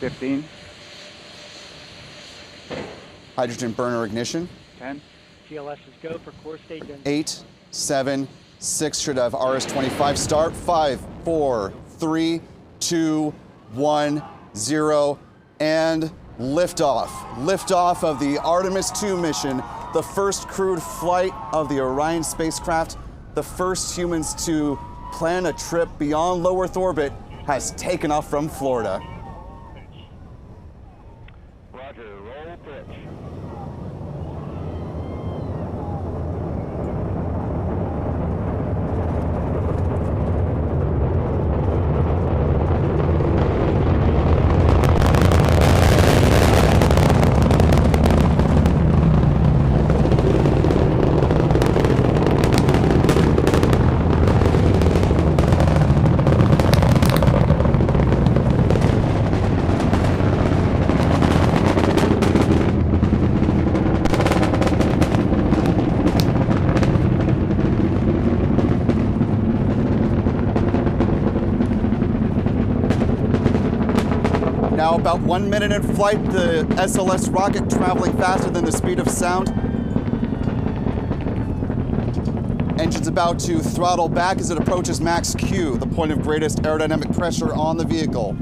15. Hydrogen burner ignition. 10. TLS is go for core stage engine. 8, 7, 6 should have RS-25 start. 5, 4, 3, 2, 1, 0, and liftoff. Liftoff of the Artemis II mission, the first crewed flight of the Orion spacecraft, the first humans to plan a trip beyond low Earth orbit, has taken off from Florida. Roger, roll pitch. Now about 1 minute in flight, the SLS rocket traveling faster than the speed of sound. Engine's about to throttle back as it approaches max Q, the point of greatest aerodynamic pressure on the vehicle.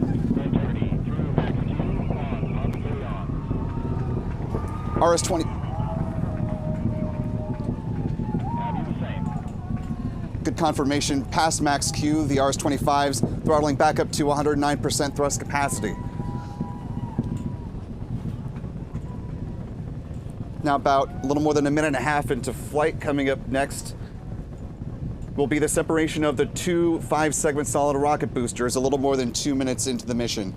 RS-20. Good confirmation, past max Q, the RS-25's throttling back up to 109% thrust capacity. Now about a little more than a minute and a half into flight. Coming up next will be the separation of the two 5-segment solid rocket boosters, a little more than 2 minutes into the mission.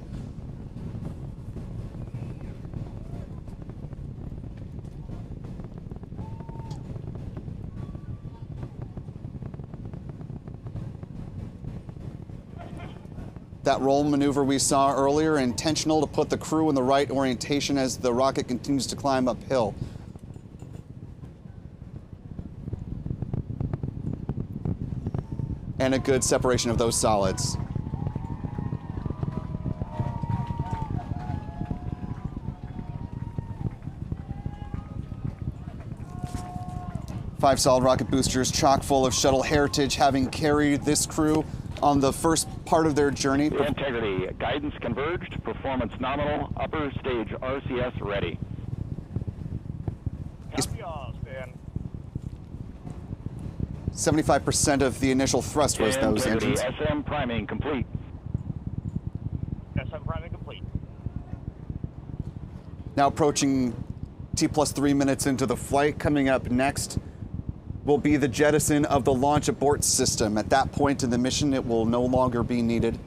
That roll maneuver we saw earlier, intentional to put the crew in the right orientation as the rocket continues to climb uphill. And a good separation of those solids. Five solid rocket boosters chock full of shuttle heritage, having carried this crew on the first part of their journey. Integrity, guidance converged, performance nominal, upper stage RCS ready. Copy all, Stan. 75% of the initial thrust was those Integrity, engines. SM priming complete. SM priming complete. Now approaching T+3 minutes into the flight. Coming up next will be the jettison of the launch abort system. At that point in the mission, it will no longer be needed.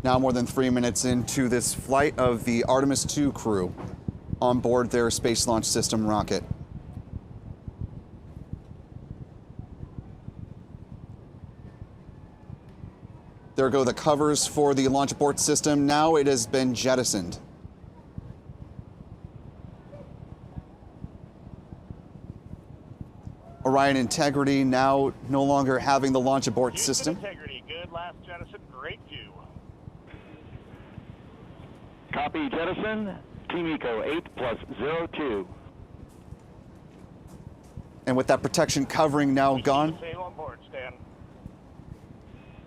Now more than 3 minutes into this flight of the Artemis II crew on board their Space Launch System rocket. There go the covers for the launch abort system. Now it has been jettisoned. Orion Integrity now no longer having the launch abort system. Integrity, good last jettison, great view. Copy jettison, Team Eco 8+02. And with that protection covering now gone. Same on board, Stan.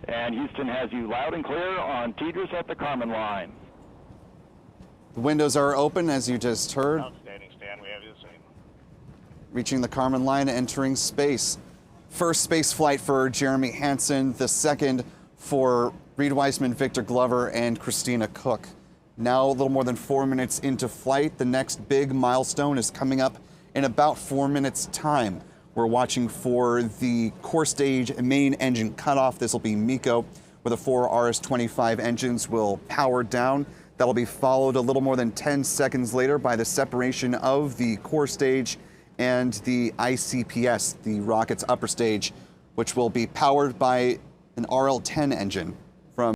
And Houston has you loud and clear on TDRS at the Kármán line. The windows are open, as you just heard. Outstanding, Stan, we have you the same. Reaching the Kármán line, entering space. First space flight for Jeremy Hansen, the second for Reed Wiseman, Victor Glover, and Christina Koch. Now a little more than 4 minutes into flight. The next big milestone is coming up in about 4 minutes' time. We're watching for the core stage main engine cutoff. This will be MECO, where the 4 RS-25 engines will power down. That'll be followed a little more than 10 seconds later by the separation of the core stage and the ICPS, the rocket's upper stage, which will be powered by an RL-10 engine.